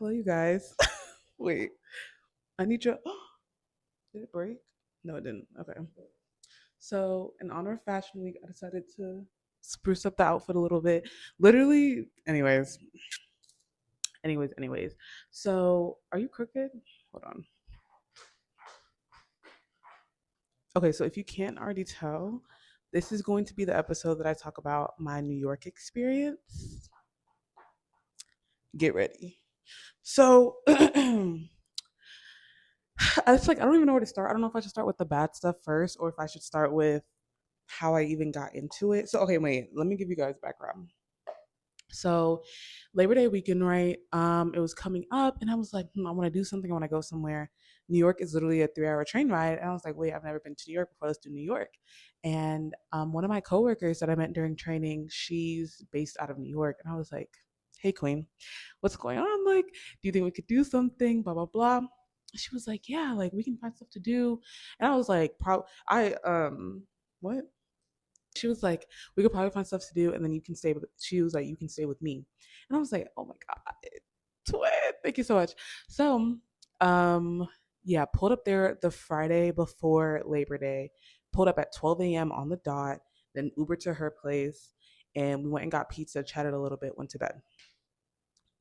Hello, you guys. Wait, I need your. Did it break? No, it didn't. Okay. So, in honor of Fashion Week, I decided to spruce up the outfit a little bit. Literally, anyways. So, are you crooked? Hold on. Okay, so if you can't already tell, this is going to be the episode that I talk about my New York experience. Get ready. So, it's like I don't even know where to start. I don't know if I should start with the bad stuff first or if I should start with how I even got into it. So okay, wait, let me give you guys background. So Labor Day weekend, right? It was coming up and I was like, I want to do something, I want to go somewhere. New York is literally a 3 hour train ride. And I was like, wait, I've never been to New York before. Let's do New York. And one of my coworkers that I met during training, she's based out of New York. And I was like, hey Queen, what's going on? Like, do you think we could do something? Blah, blah, blah. She was like, yeah, like we can find stuff to do. And I was like, what? She was like, we could probably find stuff to do, and then you can stay with. She was like, you can stay with me, and I was like, oh my god, twin, thank you so much. So, um, yeah, pulled up there the Friday before Labor Day. Pulled up at 12 a.m. on the dot. Then Uber to her place, and we went and got pizza, chatted a little bit, went to bed.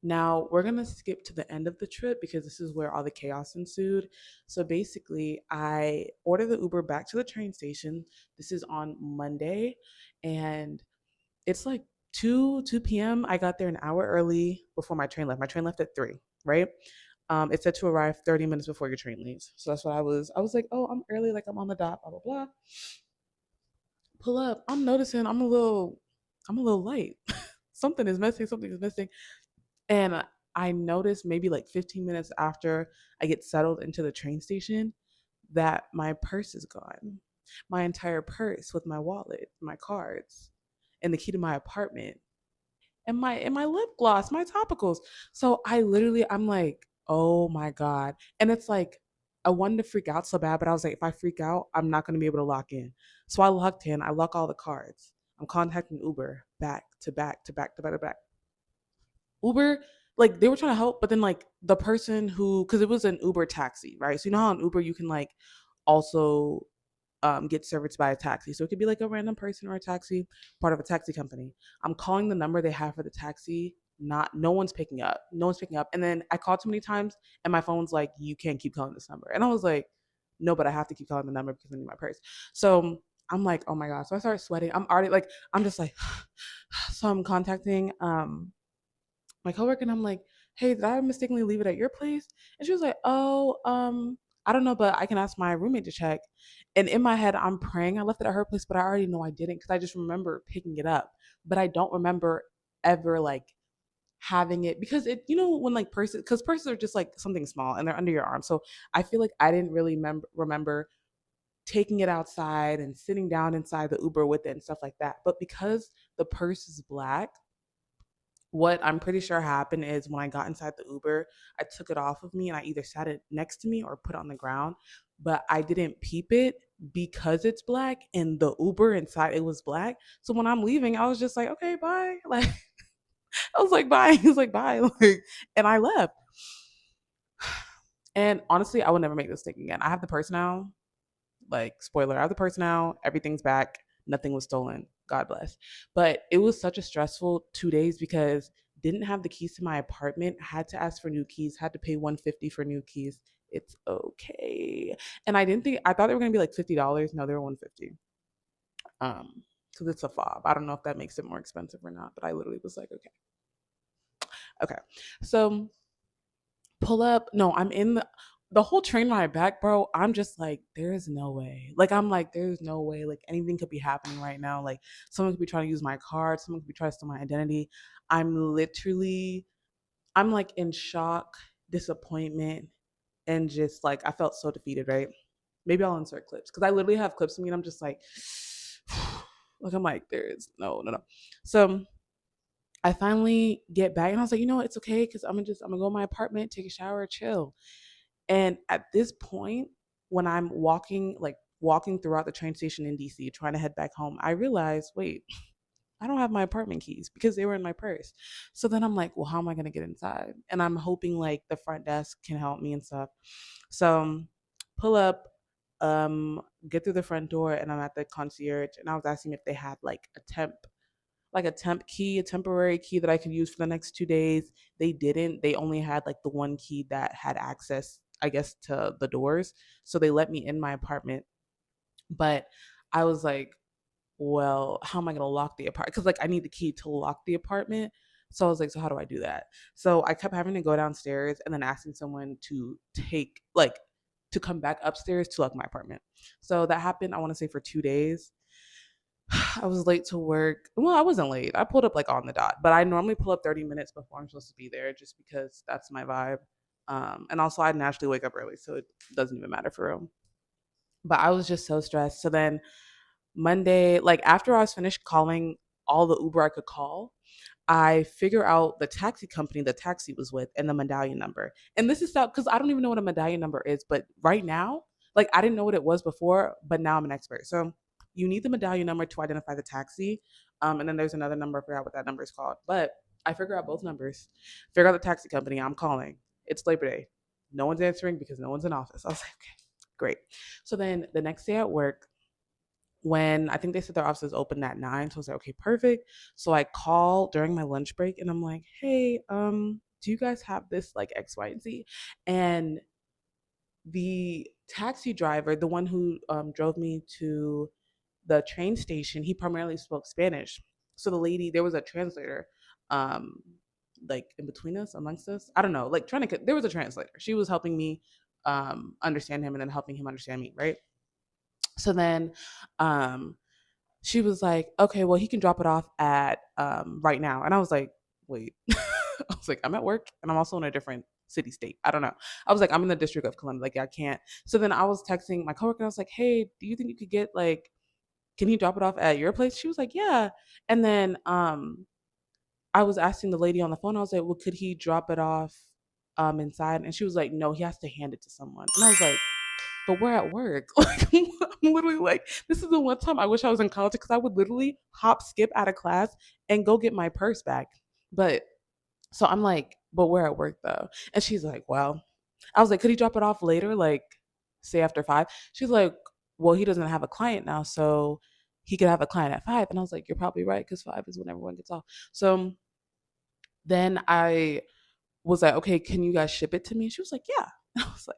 Now we're gonna skip to the end of the trip because this is where all the chaos ensued. So basically, I ordered the Uber back to the train station. This is on Monday, and it's like 2 p.m. I got there an hour early before my train left. My train left at 3, right? It said to arrive 30 minutes before your train leaves. So that's what I was. I was like, oh, I'm early, like I'm on the dot, blah blah blah. Pull up. I'm noticing I'm a little light. Something is missing. Something is missing. And I noticed maybe like 15 minutes after I get settled into the train station that my purse is gone. My entire purse with my wallet, my cards, and the key to my apartment, and my lip gloss, my topicals. So I'm like, oh my God. And it's like I wanted to freak out so bad, but I was like, if I freak out, I'm not gonna be able to lock in. So I locked in, I lock all the cards. I'm contacting Uber back to back to back to back to back. Uber, like they were trying to help, but then like the person who, because it was an Uber taxi, right? So you know how on Uber you can like also get serviced by a taxi. So it could be like a random person or a taxi, part of a taxi company. I'm calling the number they have for the taxi. Not no one's picking up. No one's picking up. And then I called too many times and my phone's like, you can't keep calling this number. And I was like, no, but I have to keep calling the number because I need my purse. So I'm like, oh my God. So I started sweating. I'm already like, I'm just like, so I'm contacting my coworker and I'm like, hey, did I mistakenly leave it at your place? And she was like, oh, I don't know, but I can ask my roommate to check. And in my head, I'm praying I left it at her place, but I already know I didn't because I just remember picking it up. But I don't remember ever like having it because it, when like purses, because purses are just like something small and they're under your arm. So I feel like I didn't really remember taking it outside and sitting down inside the Uber with it and stuff like that. But because the purse is black, what I'm pretty sure happened is when I got inside the Uber, I took it off of me and I either sat it next to me or put it on the ground. But I didn't peep it because it's black and the Uber inside it was black. So when I'm leaving, I was just like, okay, bye. Like I was like, bye. He was like, bye. Like, and I left. And honestly, I would never make this mistake again. I have the purse now. Like, spoiler, I have the purse now. Everything's back. Nothing was stolen. God bless. But it was such a stressful 2 days because didn't have the keys to my apartment. Had to ask for new keys. Had to pay 150 for new keys. It's okay. And I thought they were gonna be like $50. No, they were 150. Because it's a fob. I don't know if that makes it more expensive or not, but I literally was like, okay. Okay. So pull up. No, I'm in the whole train ride back, bro. I'm just like, there is no way. Like, I'm like, there's no way. Like, anything could be happening right now. Like, someone could be trying to use my card. Someone could be trying to steal my identity. I'm like in shock, disappointment, and just like, I felt so defeated, right? Maybe I'll insert clips because I literally have clips of me and I'm just like, I'm like, there is no. So I finally get back and I was like, it's okay because I'm gonna go to my apartment, take a shower, chill. And at this point, when I'm walking throughout the train station in DC, trying to head back home, I realized, wait, I don't have my apartment keys because they were in my purse. So then I'm like, well, how am I gonna get inside? And I'm hoping like the front desk can help me and stuff. So pull up, um, get through the front door, and I'm at the concierge, and I was asking if they had like a temp key, a temporary key that I could use for the next 2 days. They didn't. They only had like the one key that had access, I guess, to the doors. So they let me in my apartment. But I was like, well, how am I going to lock the apartment? Because like I need the key to lock the apartment. So I was like, so how do I do that? So I kept having to go downstairs and then asking someone to to come back upstairs to lock my apartment. So that happened, I want to say, for 2 days. I was late to work. Well, I wasn't late. I pulled up like on the dot, but I normally pull up 30 minutes before I'm supposed to be there just because that's my vibe. And also, I naturally wake up early, so it doesn't even matter for real. But I was just so stressed. So then Monday, like after I was finished calling all the Uber I could call, I figure out the taxi company the taxi was with and the medallion number. And this is because I don't even know what a medallion number is, but right now, like I didn't know what it was before, but now I'm an expert. So you need the medallion number to identify the taxi. And then there's another number, I forgot what that number is called. But I figure out both numbers, figure out the taxi company I'm calling. It's Labor Day. No one's answering because no one's in office. I was like, okay, great. So then the next day at work, when I think they said their offices open at 9. So I was like, okay, perfect. So I call during my lunch break and I'm like, hey, do you guys have this like X, Y, and Z? And the taxi driver, the one who drove me to the train station, he primarily spoke Spanish. So the lady, there was a translator, um, like in between us, amongst us. I don't know, like there was a translator. She was helping me understand him and then helping him understand me, right? So then um she was like, okay, well, he can drop it off at right now. And I was like, wait. I was like, I'm at work and I'm also in a different city state. I don't know. I was like, I'm in the District of Columbia. Like, I can't. So then I was texting my coworker. I was like, hey, do you think you could get like, can you drop it off at your place? She was like, yeah. And then I was asking the lady on the phone. I was like, well, could he drop it off inside? And she was like, no, he has to hand it to someone. And I was like, but we're at work. Like, I'm literally like, this is the one time I wish I was in college because I would literally hop, skip out of class and go get my purse back. But so I'm like, but we're at work though. And she's like, well, I was like, could he drop it off later? Like, say after 5? She's like, well, he doesn't have a client now. So he could have a client at 5. And I was like, you're probably right because 5 is when everyone gets off. So then I was like, okay, can you guys ship it to me? She was like, yeah. I was like,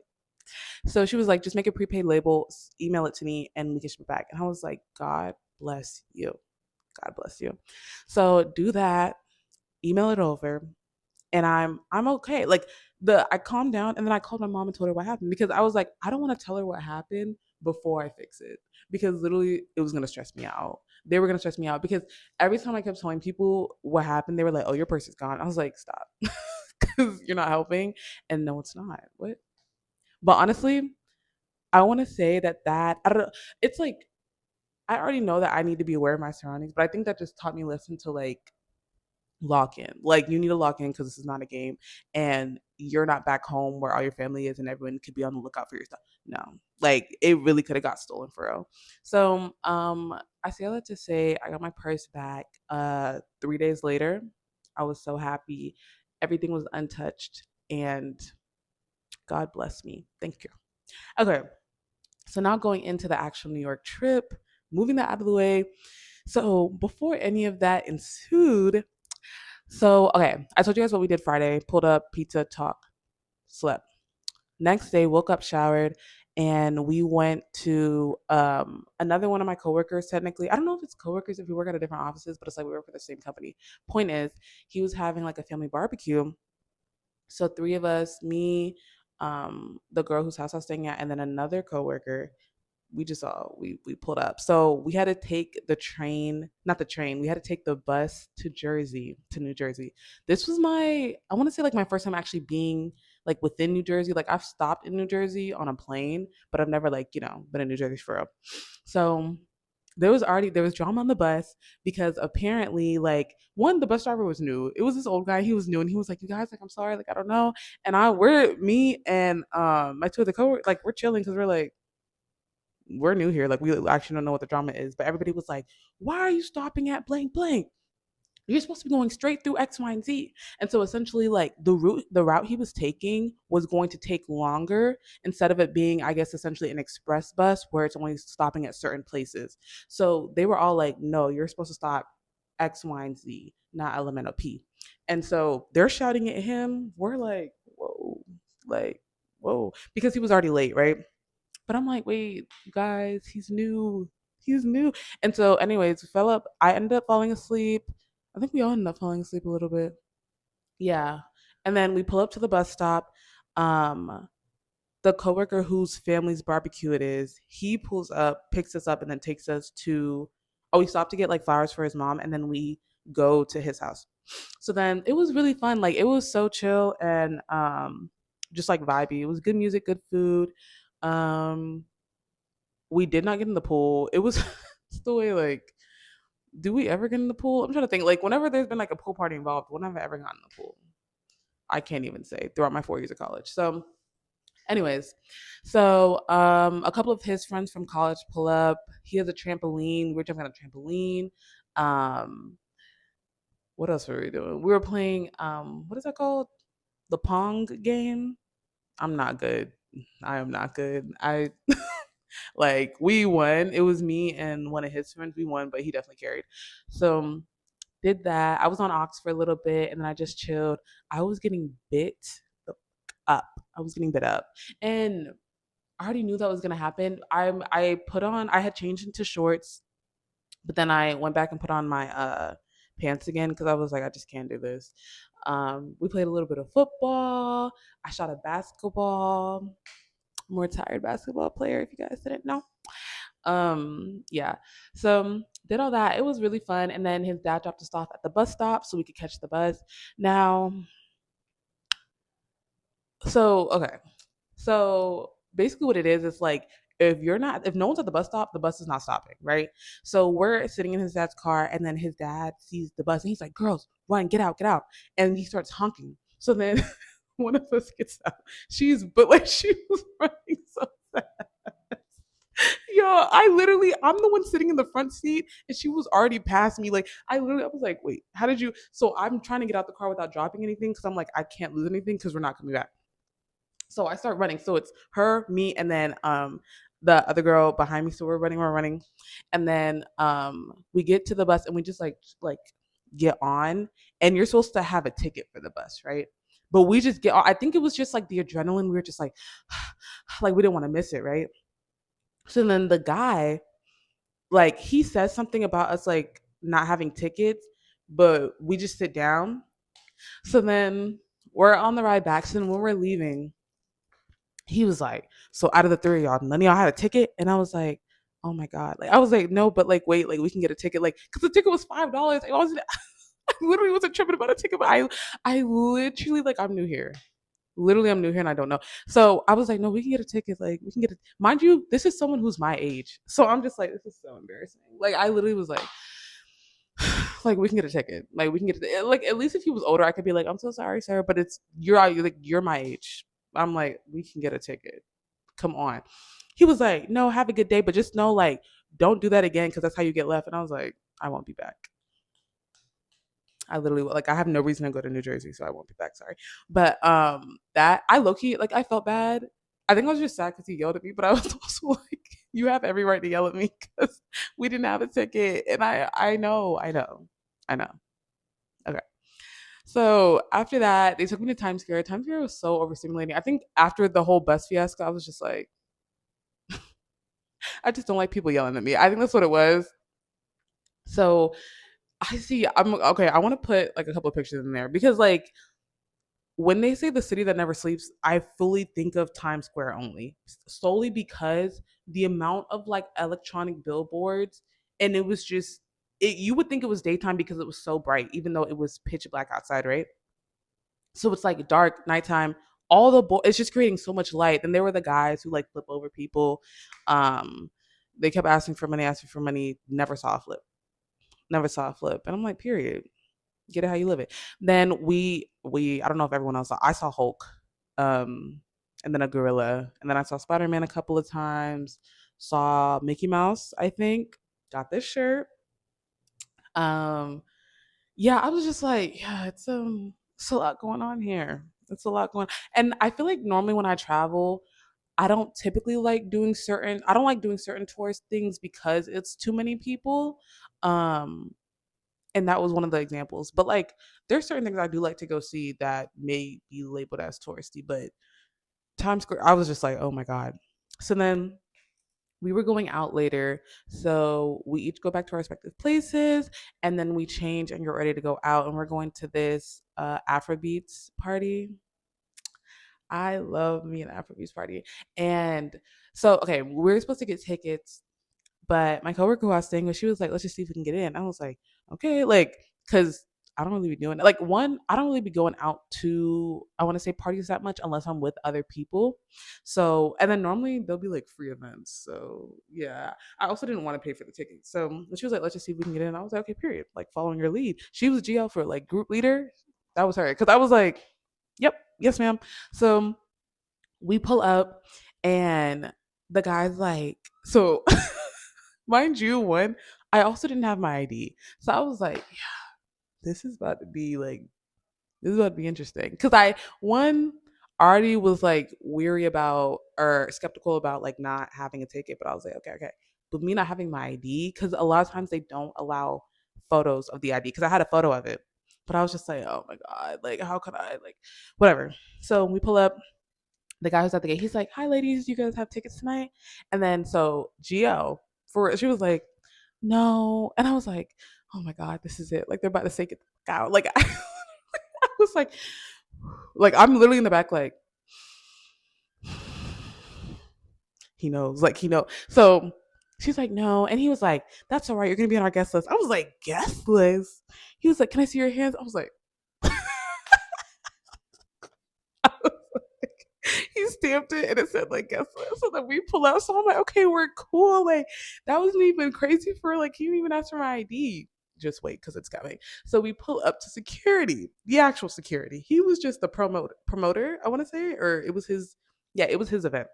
so she was like, just make a prepaid label, email it to me, and we can ship it back. And I was like, God bless you. God bless you. So do that, email it over, and I'm okay. Like I calmed down and then I called my mom and told her what happened because I was like, I don't want to tell her what happened before I fix it because literally it was gonna stress me out. They were gonna stress me out because every time I kept telling people what happened, they were like, "Oh, your purse is gone." I was like, "Stop," because you're not helping, and no, it's not. What? But honestly, I want to say that I don't know. It's like I already know that I need to be aware of my surroundings, but I think that just taught me lesson to like lock in. Like you need to lock in because this is not a game, and you're not back home where all your family is, and everyone could be on the lookout for your stuff. No, like it really could have got stolen for real. So I say all that to say I got my purse back. 3 days later, I was so happy. Everything was untouched, and God bless me. Thank you. Okay, so now going into the actual New York trip, moving that out of the way. So before any of that ensued, so okay, I told you guys what we did Friday. Pulled up, pizza, talk, slept. Next day, woke up, showered, and we went to another one of my coworkers. Technically, I don't know if it's coworkers if we work at a different offices, but it's like we work for the same company. Point is, he was having like a family barbecue. So three of us, me, the girl whose house I was staying at, and then another coworker, we just all we pulled up. So we had to take the train, not the train, we had to take the bus to New Jersey. This was I want to say like my first time actually being like within New Jersey. Like I've stopped in New Jersey on a plane, but I've never like, been in New Jersey for real. So there was drama on the bus because apparently like one the bus driver was new. It was this old guy. He was new and he was like, "You guys, like I'm sorry, like I don't know." And we're me and my two other coworkers like we're chilling because we're like we're new here. Like we actually don't know what the drama is. But everybody was like, "Why are you stopping at blank blank?" you're supposed to be going straight through X, Y, and Z. And so essentially, like the route he was taking was going to take longer instead of it being, I guess, essentially an express bus where it's only stopping at certain places. So they were all like, no, you're supposed to stop X, Y, and Z, not elemental P. And so they're shouting at him. We're like, like, whoa, because he was already late, right? But I'm like, wait, guys, he's new. He's new. And so, anyways, Philip, I ended up falling asleep. I think we all ended up falling asleep a little bit. Yeah. And then we pull up to the bus stop. Um, the coworker whose family's barbecue it is, he pulls up, picks us up, and then takes us to. Oh, we stopped to get like flowers for his mom, and then we go to his house. So then it was really fun. Like it was so chill and just like vibey. It was good music, good food. Um, we did not get in the pool. It was it's the way like, do we ever get in the pool? I'm trying to think. Like whenever there's been like a pool party involved, when have I ever gotten in the pool? I can't even say throughout my 4 years of college. So, anyways, a couple of his friends from college pull up. He has a trampoline. We were jumping on a trampoline. Um, what else were we doing? We were playing what is that called? The Pong game. I'm not good. I am not good. I like we won. It was me and one of his friends. We won, but he definitely carried. So did that. I was on Ox for a little bit and then I just chilled. I was getting bit up. I was getting bit up. And I already knew that was gonna happen. I had changed into shorts, but then I went back and put on my pants again because I was like, I just can't do this. We played a little bit of football. I shot a basketball. I'm a retired basketball player, if you guys didn't know. Yeah. So did all that. It was really fun. And then his dad dropped us off at the bus stop so we could catch the bus. Now, so okay. So basically what it is like if no one's at the bus stop, the bus is not stopping, right? So we're sitting in his dad's car and then his dad sees the bus and he's like, girls, run, get out, get out. And he starts honking. So then one of us gets out. She was running so fast. Yo, I'm the one sitting in the front seat and she was already past me. Like, I was like, wait, how did you? So I'm trying to get out the car without dropping anything because I'm like, I can't lose anything because we're not coming back. So I start running. So it's her, me, and then the other girl behind me. So we're running. And then we get to the bus and we just like get on. And you're supposed to have a ticket for the bus, right? But we just get on. I think it was just like the adrenaline. We were just like we didn't want to miss it, right? So then the guy, like, he says something about us like not having tickets, but we just sit down. So then we're on the ride back. So then when we're leaving, he was like, so out of the three of y'all, none of y'all had a ticket? And I was like, oh my God. Like, I was like, no, but like, wait, like, we can get a ticket. Like, because the ticket was $5. I wasn't, I literally wasn't tripping about a ticket, but I literally, like, I'm new here. Literally, I'm new here and I don't know. So I was like, no, we can get a ticket. Like, we can get it. Mind you, this is someone who's my age. So I'm just like, this is so embarrassing. Like, I literally was like we can get a ticket. Like we can get like at least if he was older, I could be like, I'm so sorry, sir, but it's you're my age. I'm like, we can get a ticket. Come on. He was like, no, have a good day, but just know like don't do that again because that's how you get left. And I was like, I won't be back. I literally like I have no reason to go to New Jersey, so I won't be back. Sorry, but that I low key like I felt bad. I think I was just sad because he yelled at me, but I was also like, you have every right to yell at me because we didn't have a ticket, and I know. Okay. So after that, they took me to Times Square. Times Square was so overstimulating. I think after the whole bus fiasco, I was just like, I just don't like people yelling at me. I think that's what it was. So I see. I'm okay. I want to put like a couple of pictures in there because like when they say the city that never sleeps, I fully think of Times Square only, solely because the amount of like electronic billboards, and it was just you would think it was daytime because it was so bright, even though it was pitch black outside, right? So it's like dark, nighttime. It's just creating so much light. Then there were the guys who like flip over people. Um, they kept asking for money, never saw a flip, never saw a flip, and I'm like, period, get it how you live it. Then I don't know if everyone else saw. I saw Hulk, um, and then a gorilla, and then I saw Spider Man a couple of times. Saw Mickey Mouse, I think. Got this shirt. Um, yeah, I was just like, yeah, it's a lot going on here. It's a lot going, and I feel like normally when I travel, I don't like doing certain tourist things because it's too many people. Um, and that was one of the examples. But like, there's certain things I do like to go see that may be labeled as touristy, but Times Square, I was just like, oh my god. So then we were going out later, so we each go back to our respective places, and then we change and get ready to go out, and we're going to this Afrobeats party. I love me an Afrobeats party, and so okay, we were supposed to get tickets, but my coworker who I was staying with, she was like, "Let's just see if we can get in." I was like, "Okay," like, cause I don't really be doing it. Like, one, I don't really be going out to, I want to say, parties that much unless I'm with other people. So, and then normally they'll be like free events. So yeah, I also didn't want to pay for the tickets. So when she was like, "Let's just see if we can get in," I was like, "Okay, period." Like following your lead. She was GL for like group leader. That was her. Cause I was like, "Yep, yes, ma'am." So we pull up, and the guy's like, so mind you, one, I also didn't have my ID. So I was like, yeah, this is about to be like, this is about to be interesting. Cause one, already was like weary about or skeptical about like not having a ticket, but I was like, okay, okay. But me not having my ID, cause a lot of times they don't allow photos of the ID, cause I had a photo of it. But I was just like, oh my God, like, how could I? Like, whatever. So we pull up, the guy who's at the gate, he's like, "Hi, ladies, you guys have tickets tonight?" And then so Gio, for she was like, "No," and I was like, "Oh my god, this is it! Like they're about to say get the fuck out!" Like I was like I'm literally in the back, like he knows, like he know. So she's like, "No," and he was like, "That's all right. You're gonna be on our guest list." I was like, "Guest list?" He was like, "Can I see your hands?" I was like. He stamped it and it said like guess what? So then we pull out. So I'm like, okay, we're cool. Like that wasn't even crazy for like he didn't even ask for my ID. Just wait because it's coming. So we pull up to security, the actual security. He was just the promoter, I want to say, or it was his. Yeah, it was his event.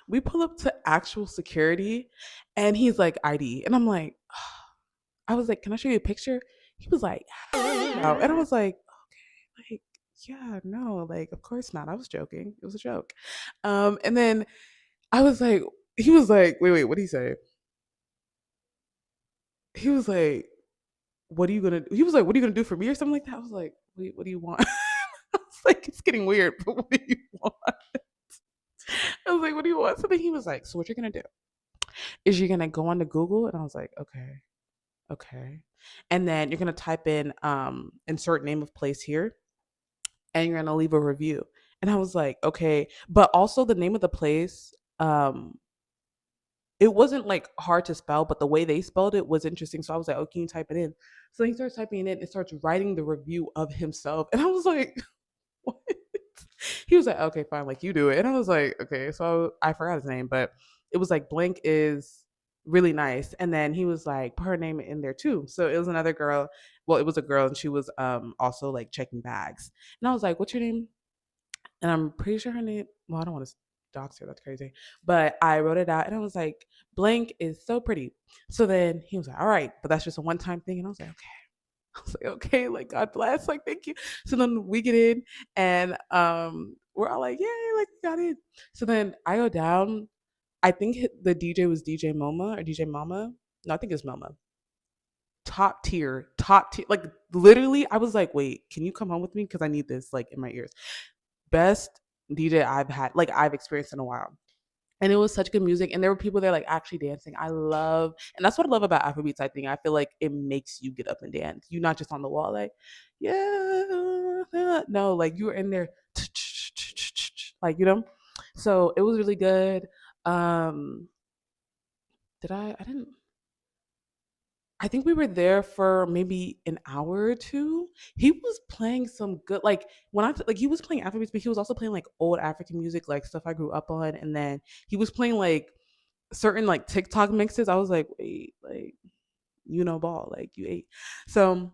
We pull up to actual security, and he's like ID, and I'm like, I was like, can I show you a picture? He was like, no, and I was like, yeah, no, like, of course not. I was joking. It was a joke. And then I was like, he was like, wait, what did he say? He was like, what are you gonna? He was like, what are you gonna do for me or something like that? I was like, wait, what do you want? I was like, it's getting weird, but what do you want? I was like, what do you want? So then he was like, so what you're gonna do is you're gonna go on to Google, and I was like, okay, okay, and then you're gonna type in insert name of place here, and you're gonna leave a review. And I was like, okay, but also the name of the place, um, it wasn't like hard to spell, but the way they spelled it was interesting. So I was like, oh, can you type it in? So he starts typing it in and starts writing the review of himself. And I was like, what? He was like, okay, fine, like you do it. And I was like, okay. So I forgot his name, but it was like blank is really nice. And then he was like, put her name in there too. So it was another girl. Well, it was a girl, and she was also like checking bags. And I was like, what's your name? And I'm pretty sure her name. Well, I don't want to dox her. That's crazy. But I wrote it out, and I was like, "Blank is so pretty." So then he was like, "All right, but that's just a one-time thing." And I was like, "Okay." I was like, "Okay, like God bless, like thank you." So then we get in, and we're all like, "Yay!" Like we got in. So then I go down. I think the DJ was DJ Moma or DJ Mama. No, I think it's Mama. Top tier. Like literally, I was like, "Wait, can you come home with me? Because I need this like in my ears." Best DJ I've had, like I've experienced in a while. And it was such good music, and there were people there like actually dancing. I love, and that's what I love about Afrobeats. I think I feel like it makes you get up and dance. You're not just on the wall like, yeah, no, like you were in there, like you know. So it was really good. Um, did I? I didn't. I think we were there for maybe an hour or two. He was playing some good, like like he was playing Afrobeats, but he was also playing like old African music, like stuff I grew up on. And then he was playing like certain like TikTok mixes. I was like, wait, like you know, ball, like you ate. So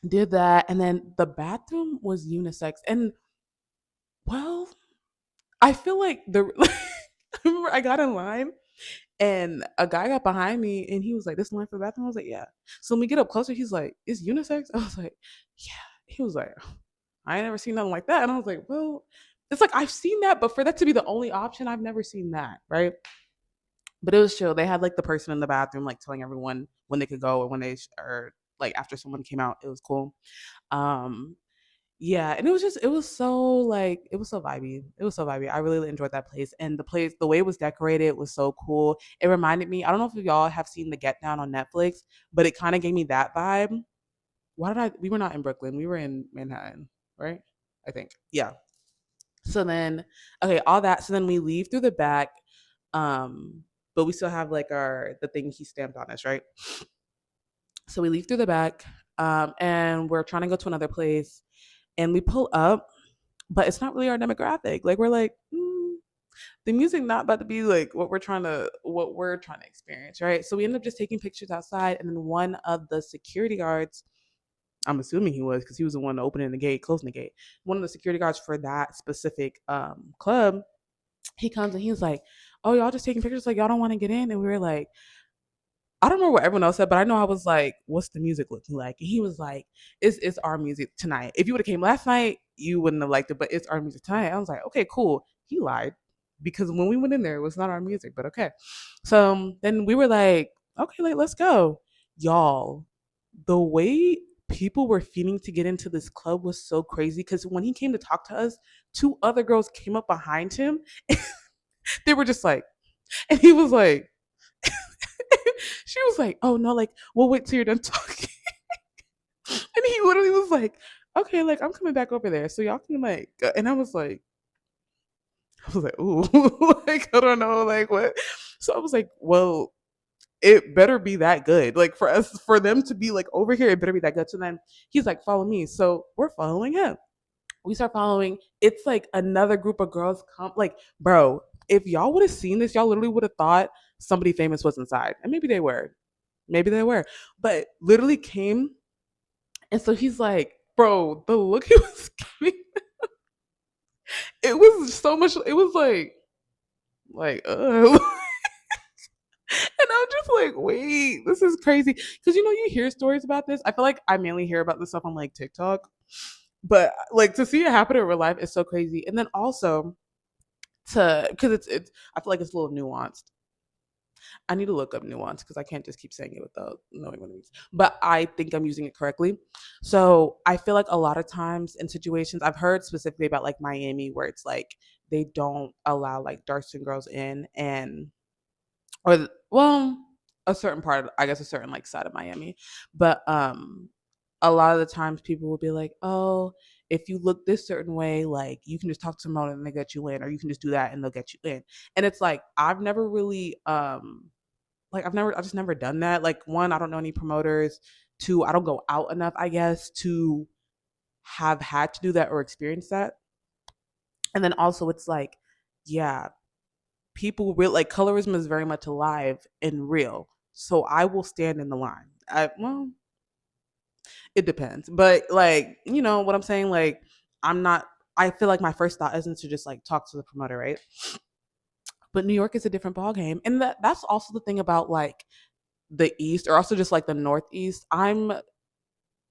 did that, and then the bathroom was unisex, and well, I feel like the I remember I got in line And a guy got behind me and he was like, "This line for the bathroom?" I was like, "Yeah." So when we get up closer, he's like, "It's unisex?" I was like, "Yeah." He was like, "I ain't never seen nothing like that." And I was like, "Well, it's like I've seen that, but for that to be the only option, I've never seen that, right?" But it was chill. They had like the person in the bathroom like telling everyone when they could go or when they or like after someone came out. It was cool. Um, yeah, and it was so like it was so vibey. It was so vibey. I really enjoyed that place, and the way it was decorated was so cool. It reminded me. I don't know if y'all have seen The Get Down on Netflix, but it kind of gave me that vibe. Why did I? We were not in Brooklyn. We were in Manhattan, right? I think. Yeah. So then, okay, all that. So then we leave through the back, um, but we still have like our the thing he stamped on us, right? So we leave through the back, and we're trying to go to another place, and we pull up, but it's not really our demographic. Like we're like, the music not about to be like what we're trying to experience, right? So we end up just taking pictures outside, and then one of the security guards, I'm assuming he was because he was the one opening the gate, closing the gate. One of the security guards for that specific club, he comes and he's like, "Oh, y'all just taking pictures? Like y'all don't want to get in?" And we were like, I don't remember what everyone else said, but I know I was like, "What's the music looking like?" And he was like, "It's our music tonight. If you would have came last night, you wouldn't have liked it, but it's our music tonight." I was like, "Okay, cool." He lied because when we went in there, it was not our music, but okay. So then we were like, "Okay, like let's go, y'all." The way people were feeding to get into this club was so crazy because when he came to talk to us, two other girls came up behind him. They were just like, and he was like, she was like, "Oh no, like we'll wait till you're done talking." And he literally was like, "Okay, like I'm coming back over there, so y'all can like." And I was like, "Ooh, like I don't know, like what." So I was like, "Well, it better be that good. Like for us, for them to be like over here, it better be that good." So then he's like, "Follow me." So we're following him. We start following. It's like another group of girls come. Like, bro, if y'all would have seen this, y'all literally would have thought somebody famous was inside, and maybe they were. Maybe they were, but literally came. And so he's like, "Bro, the look he was giving, it was so much. It was like, and I'm just like, wait, this is crazy. Because you hear stories about this. I feel like I mainly hear about this stuff on like TikTok, but like to see it happen in real life is so crazy. And then also to because it's I feel like it's a little nuanced. I need to look up nuance because I can't just keep saying it without knowing what it means. But I think I'm using it correctly. So I feel like a lot of times in situations, I've heard specifically about like Miami where it's like they don't allow like dark skinned girls in, and or well, a certain part, I guess a certain like side of Miami. But a lot of the times people will be like, "Oh, if you look this certain way, like you can just talk to someone and they get you in, or you can just do that and they'll get you in." And it's like I've never really I just never done that. Like one, I don't know any promoters. Two, I don't go out enough, I guess, to have had to do that or experience that. And then also it's like, yeah, people real like colorism is very much alive and real. So I will stand in the line. Well, it depends. But like, you know what I'm saying? Like I'm not I feel like my first thought isn't to just like talk to the promoter, right? But New York is a different ballgame. And that's also the thing about like the East or also just like the Northeast. I'm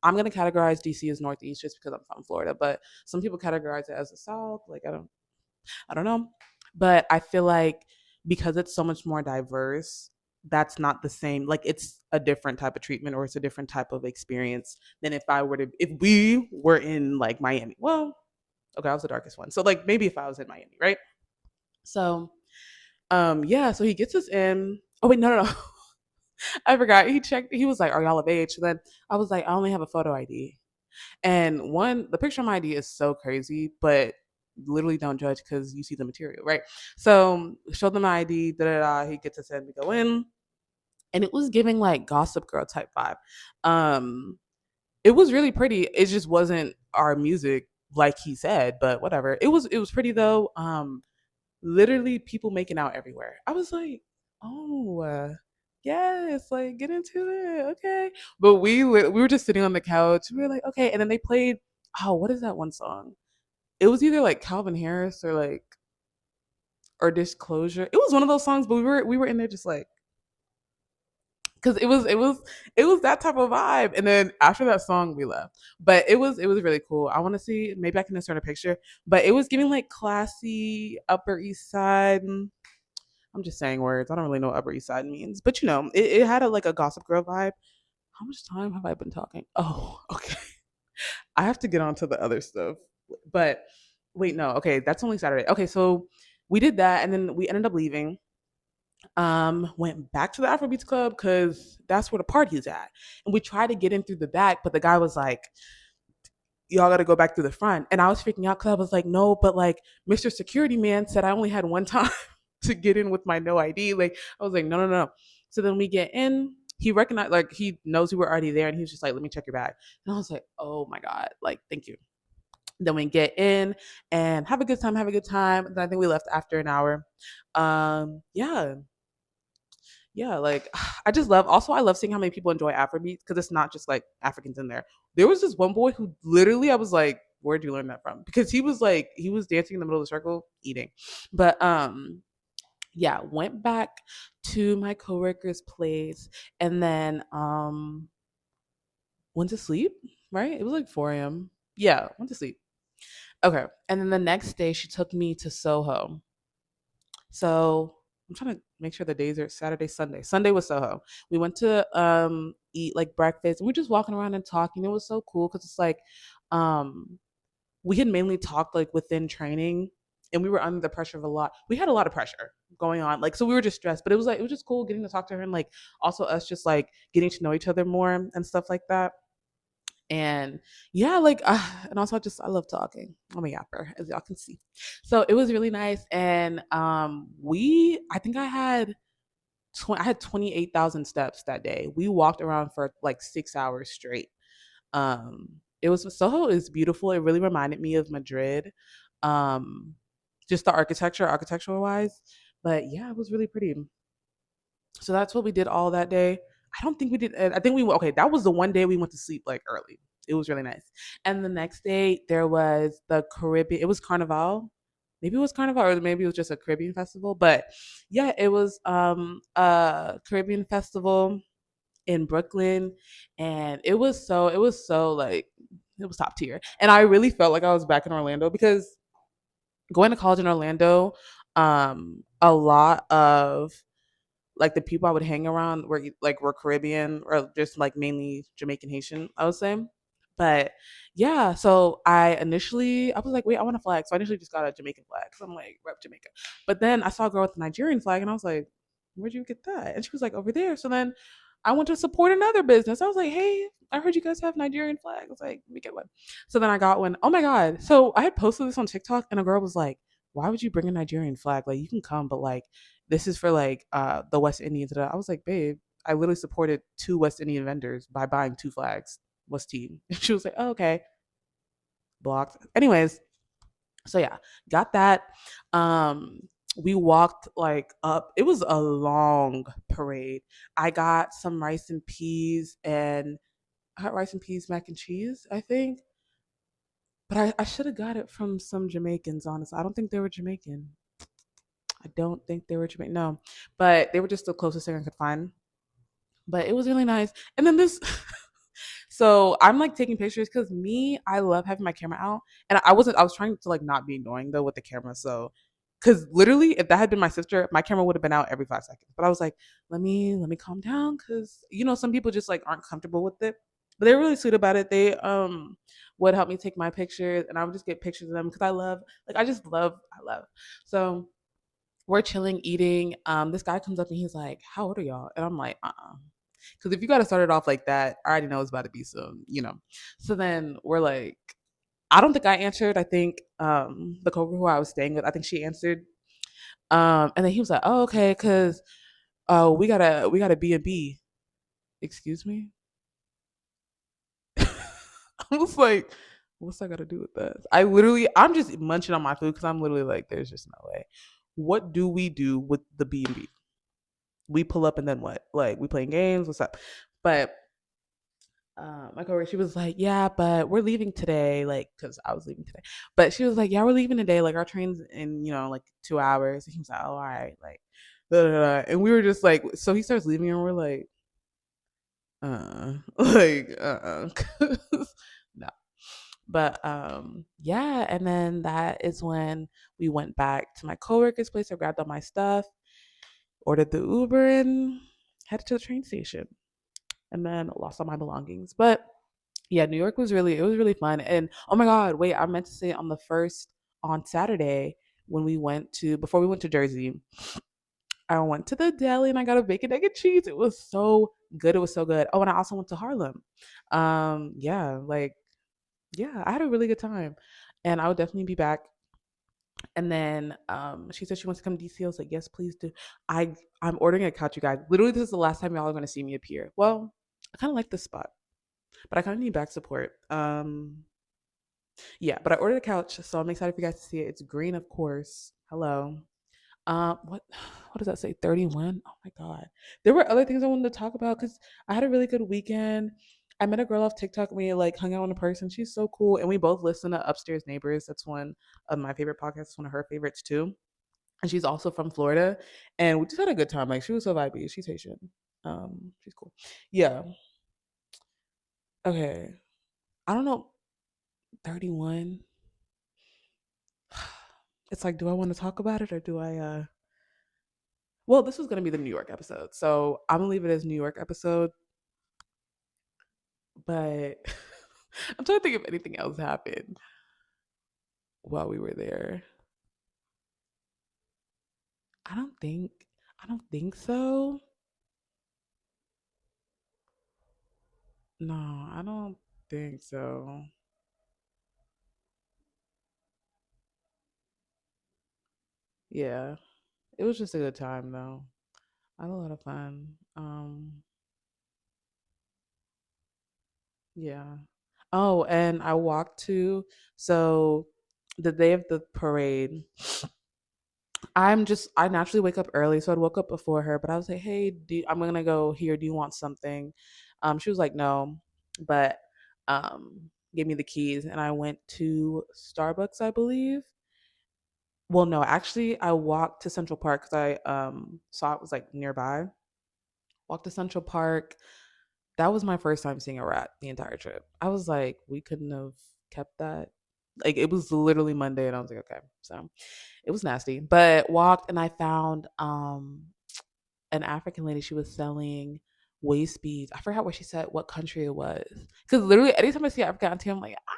gonna categorize DC as Northeast just because I'm from Florida, but some people categorize it as the South. Like I don't know, but I feel like because it's so much more diverse, that's not the same. Like it's a different type of treatment or it's a different type of experience than if we were in like Miami. Well, okay, I was the darkest one, so like maybe if I was in Miami, right? So yeah, so he gets us in. Oh wait, no. I forgot. He checked. He was like, "Are y'all of age?" So then I was like, "I only have a photo ID." And the picture of my ID is so crazy, but literally don't judge because you see the material, right? So show them my ID. Da da da. He gets us in. We go in, and it was giving like Gossip Girl type vibe. Um, it was really pretty. It just wasn't our music, like he said, but whatever. It was pretty though. Literally people making out everywhere. I was like, oh, yes, like get into it, okay. But we were just sitting on the couch. We were like, okay, and then they played. Oh, what is that one song? It was either like Calvin Harris or Disclosure. It was one of those songs, but we were in there just like because it was that type of vibe. And then after that song, we left. But it was really cool. I want to see, maybe I can insert a picture. But it was giving like classy Upper East Side. I'm just saying words. I don't really know what Upper East Side means, but it had like a Gossip Girl vibe. How much time have I been talking? Oh, okay. I have to get on to the other stuff. But wait, no. Okay, that's only Saturday. Okay, so we did that, and then we ended up leaving. Went back to the Afrobeats Club because that's where the party is at. And we tried to get in through the back, but the guy was like, y'all got to go back through the front. And I was freaking out because I was like, no, but like Mr. Security Man said I only had one time to get in with my no ID. Like, I was like, no, no, no. So then we get in. He recognized, like, he knows we were already there. And he was just like, let me check your bag. And I was like, oh my God, like, thank you. Then we get in and have a good time, have a good time. Then I think we left after an hour. Yeah, yeah, like I just love. Also, I love seeing how many people enjoy Afrobeats because it's not just like Africans in there. There was this one boy who literally, I was like, "Where'd you learn that from?" Because he was dancing in the middle of the circle eating. But yeah, went back to my coworker's place and then went to sleep. Right, it was like 4 a.m. Yeah, went to sleep. Okay, and then the next day she took me to Soho. So I'm trying to make sure the days are Saturday, Sunday. Sunday was Soho. We went to eat like breakfast. We were just walking around and talking. It was so cool because it's like um we had mainly talked like within training and we were under the pressure of a lot. We had a lot of pressure going on. Like so we were just stressed, but it was like it was just cool getting to talk to her and like also us just like getting to know each other more and stuff like that. And yeah, like and also I love talking. I'm a yapper, as y'all can see. So it was really nice. And we I think I had 28,000 steps that day. We walked around for like 6 hours straight. It was Soho is beautiful. It really reminded me of Madrid. Um just the architectural wise. But yeah, it was really pretty. So that's what we did all that day. I don't think we did. I think we okay. That was the one day we went to sleep like early. It was really nice. And the next day there was the Caribbean. It was Carnival. Maybe it was Carnival or maybe it was just a Caribbean festival. But yeah, it was a Caribbean festival in Brooklyn, and it was so like it was top tier. And I really felt like I was back in Orlando because going to college in Orlando, a lot of like the people I would hang around were Caribbean or just like mainly Jamaican Haitian, I would say. But yeah, so I was like, wait, I want a flag. So I initially just got a Jamaican flag because I'm like rep Jamaica. But then I saw a girl with a Nigerian flag and I was like, where'd you get that? And she was like, over there. So then I went to support another business. I was like, hey, I heard you guys have Nigerian flags. I was like, let me get one. So then I got one. Oh my God. So I had posted this on TikTok and a girl was like, why would you bring a Nigerian flag? Like you can come, but like this is for like the West Indians. I was like, babe, I literally supported two West Indian vendors by buying two flags. What's team? And she was like, oh, okay, blocked. Anyways, so yeah, got that. Um, we walked like up. It was a long parade. I got some rice and peas and I got rice and peas mac and cheese, I think. But I should have got it from some Jamaicans, honestly. I don't think they were Jamaican. I don't think they were Jamaican. No, but they were just the closest thing I could find. But it was really nice. And then this, so I'm like taking pictures because I love having my camera out. And I was trying to like not be annoying though with the camera. So, because literally, if that had been my sister, my camera would have been out every 5 seconds. But I was like, let me calm down because some people just like aren't comfortable with it. But they're really sweet about it. They would help me take my pictures, and I would just get pictures of them because I love. So we're chilling, eating. This guy comes up and he's like, "How old are y'all?" And I'm like, because if you got to start it off like that, I already know it's about to be some. So then we're like, I don't think I answered. I think the coworker who I was staying with, I think she answered. And then he was like, "Oh, okay, because we got a B and B." Excuse me. I was like, "What's that got to do with that?" I'm just munching on my food because I'm literally like, "There's just no way." What do we do with the B and B? We pull up and then what? Like we playing games? What's up? But my coworker, she was like, "Yeah, but we're leaving today," like, because I was leaving today. But she was like, "Yeah, we're leaving today. Like, our train's in, like 2 hours." And he was like, "Oh, all right." Like, da, da, da. And we were just like, so he starts leaving, and we're like, like, 'cause no. But yeah, and then that is when we went back to my coworker's place. I grabbed all my stuff, ordered the Uber, and headed to the train station, and then lost all my belongings. But yeah, New York was really, it was really fun. And oh my God, wait, I meant to say on Saturday when we went to before we went to Jersey, I went to the deli and I got a bacon egg and cheese. It was so good. It was so good. Oh, and I also went to Harlem. Yeah, like yeah, I had a really good time, and I would definitely be back. And then she said she wants to come to DC. I was like, yes, please do. I'm ordering a couch, you guys. Literally, this is the last time y'all are going to see me appear. Well, I kind of like this spot, but I kind of need back support. Yeah, but I ordered a couch, so I'm excited for you guys to see it. It's green, of course. Hello. What does that say? 31? Oh my god. There were other things I wanted to talk about because I had a really good weekend. I met a girl off TikTok. We like hung out in person. She's so cool, and we both listen to Upstairs Neighbors. That's one of my favorite podcasts. It's one of her favorites too. And she's also from Florida, and we just had a good time. Like she was so vibey. She's Haitian. She's cool. Yeah. Okay. I don't know. 31. It's like, do I want to talk about it or do I well, this was gonna be the New York episode, so I'm gonna leave it as New York episode. But I'm trying to think if anything else happened while we were there. I don't think I don't think so. No, I don't think so. Yeah. It was just a good time though. I had a lot of fun. Yeah. Oh, and I walked to so the day of the parade, I naturally wake up early, so I'd woke up before her, but I was like, "Hey, I'm gonna go here. Do you want something?" She was like, "No," but gave me the keys, and I went to Starbucks, I believe. Well, no, actually, I walked to Central Park because I saw it was like nearby. Walked to Central Park. That was my first time seeing a rat the entire trip. I was like, we couldn't have kept that. Like it was literally Monday, and I was like, okay, so it was nasty. But walked and I found an African lady. She was selling waist beads. I forgot what she said, what country it was. Because literally, anytime I see African auntie, I'm like, ah.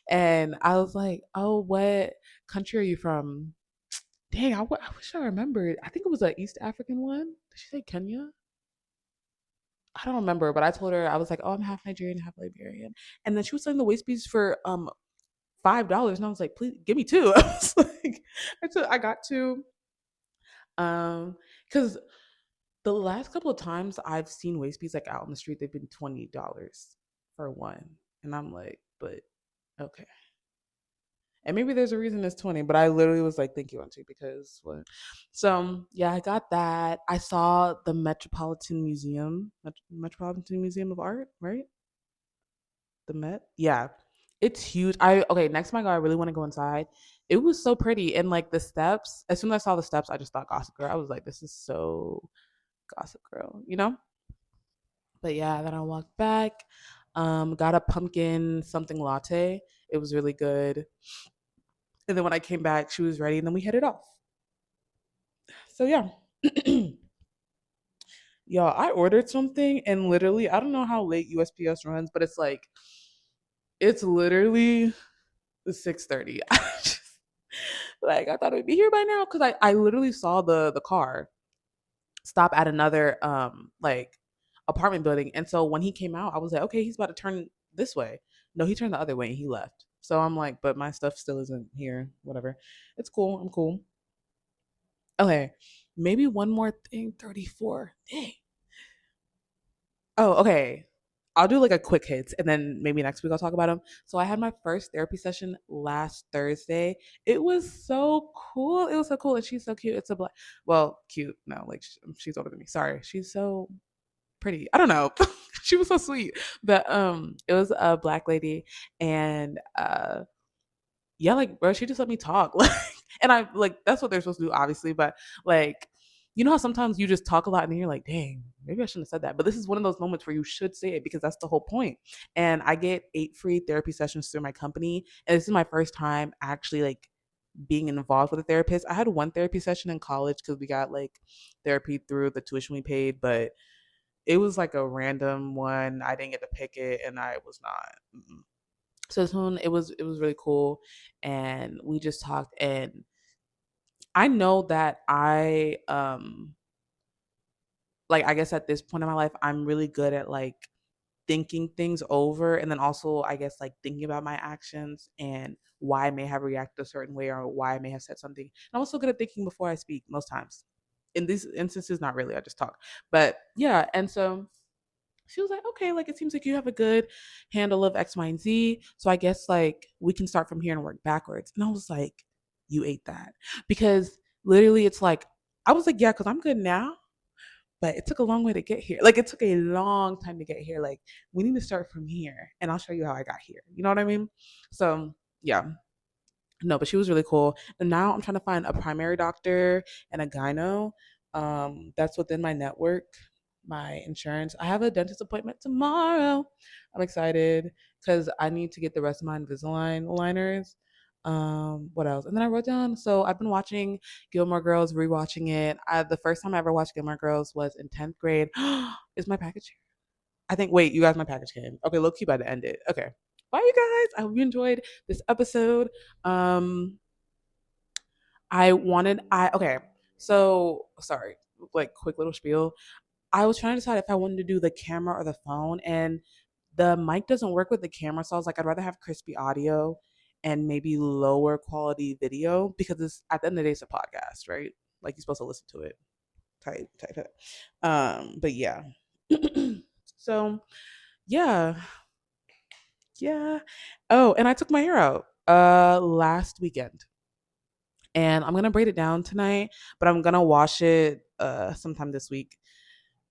And I was like, oh, what country are you from? Dang, I wish I remembered. I think it was an East African one. Did she say Kenya? I don't remember, but I told her I was like, "Oh, I'm half Nigerian, half Liberian," and then she was selling the waist beads for $5, and I was like, "Please give me two." I was like, I got two, because the last couple of times I've seen waist beads like out on the street, they've been $20 for one, and I'm like, but okay. And maybe there's a reason it's 20, but I literally was like, thank you, Auntie, because what? So yeah, I got that. I saw the Metropolitan Museum of Art, right? The Met? Yeah. It's huge. I okay, next to my God, I really want to go inside. It was so pretty. And like the steps, as soon as I saw the steps, I just thought Gossip Girl. I was like, this is so Gossip Girl, you know? But yeah, then I walked back, got a pumpkin something latte. It was really good. And then when I came back, she was ready, and then we headed off. So yeah. Y'all, I ordered something and literally, I don't know how late USPS runs, but it's literally 6:30. Like I thought it would be here by now because I literally saw the car stop at another like apartment building, and so when he came out, I was like, okay, he's about to turn this way. No, he turned the other way and he left. So I'm like, but my stuff still isn't here. Whatever, it's cool. I'm cool. Okay, maybe one more thing. 34. Dang. Oh, okay. I'll do like a quick hits and then maybe next week I'll talk about them. So I had my first therapy session last Thursday. It was so cool. It was so cool. And she's so cute. It's a black, well, cute. No, like she's older than me. Sorry. She's so pretty. I don't know. She was so sweet. But it was a black lady, and yeah, like bro, she just let me talk. Like, and I like that's what they're supposed to do, obviously. But like, you know how sometimes you just talk a lot and then you're like, dang, maybe I shouldn't have said that. But this is one of those moments where you should say it because that's the whole point. And I get 8 free therapy sessions through my company, and this is my first time actually like being involved with a therapist. I had one therapy session in college because we got like therapy through the tuition we paid, but it was like a random one. I didn't get to pick it, and I was not. Mm-mm. So this one, it was really cool, and we just talked. And I know that like I guess at this point in my life, I'm really good at like thinking things over, and then also I guess like thinking about my actions and why I may have reacted a certain way or why I may have said something. And I'm also good at thinking before I speak most times. In these instances, not really. I just talk. But yeah, and so she was like, okay, like it seems like you have a good handle of X, Y, and Z. So I guess like we can start from here and work backwards. And I was like, you ate that. Because literally it's like, I was like, yeah, because I'm good now, but it took a long way to get here. Like it took a long time to get here. Like we need to start from here and I'll show you how I got here. You know what I mean? So yeah, no, but she was really cool. And now I'm trying to find a primary doctor and a gyno. That's within my network, my insurance. I have a dentist appointment tomorrow. I'm excited because I need to get the rest of my Invisalign aligners. What else? And then I wrote down. So I've been watching Gilmore Girls, rewatching it. The first time I ever watched Gilmore Girls was in 10th grade. Is my package here? I think. Wait, you guys, my package came. Okay, low key by to end it. Okay, bye, you guys. I hope you enjoyed this episode. Um, I wanted. I okay. So sorry. Like quick little spiel. I was trying to decide if I wanted to do the camera or the phone, and the mic doesn't work with the camera. So I was like, I'd rather have crispy audio and maybe lower quality video because it's at the end of the day, it's a podcast, right? Like you're supposed to listen to it. Type, type, type. But yeah. So yeah, yeah. Oh, and I took my hair out last weekend. And I'm gonna braid it down tonight, but I'm gonna wash it sometime this week.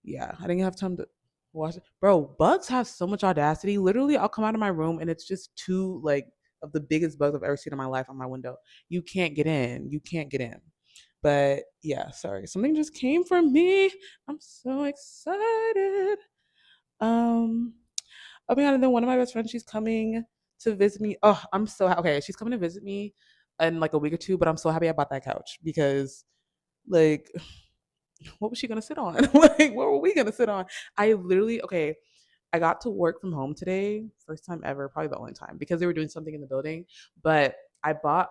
Yeah, I didn't have time to wash it. Bro, bugs have so much audacity. Literally, I'll come out of my room and it's just two like of the biggest bugs I've ever seen in my life on my window. You can't get in. You can't get in. But yeah, sorry. Something just came from me. I'm so excited. Um oh my god, and then one of my best friends, she's coming to visit me. Oh, I'm so okay. She's coming to visit me in like a week or two, but I'm so happy I bought that couch because like what was she gonna sit on? Like what were we gonna sit on? I literally okay, I got to work from home today, first time ever, probably the only time because they were doing something in the building. But I bought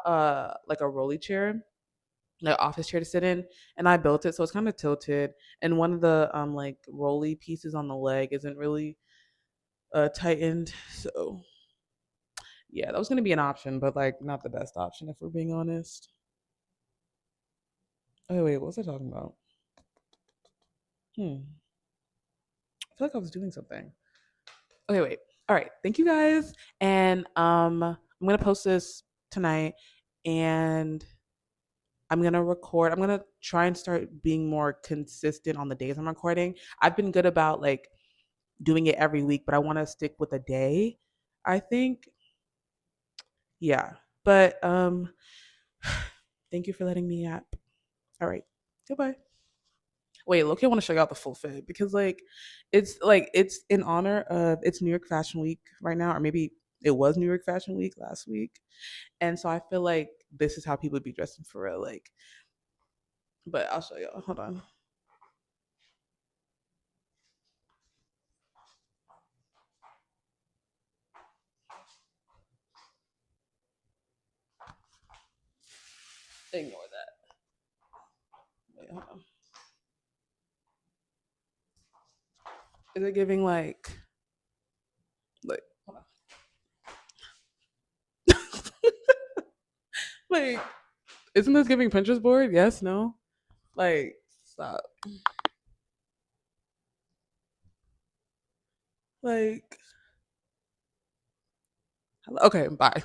like a rolly chair, like office chair to sit in, and I built it so it's kind of tilted. And one of the like rolly pieces on the leg isn't really tightened, so yeah, that was gonna be an option, but like not the best option if we're being honest. Oh wait, what was I talking about? I feel like I was doing something. Okay, wait. All right, thank you guys, and I'm gonna post this tonight, and I'm gonna record. I'm gonna try and start being more consistent on the days I'm recording. I've been good about like doing it every week, but I want to stick with a day. I think, yeah. But thank you for letting me yap. All right, goodbye. Wait, look, I want to show y'all the full fit because it's in honor of it's New York Fashion Week right now, or maybe it was New York Fashion Week last week, and so I feel like this is how people would be dressing for real. Like, but I'll show y'all. Hold on. Ignore that. Wait, hold on. Is it giving like hold on. Like isn't this giving Pinterest board? Yes, no. Like stop. Like okay, bye.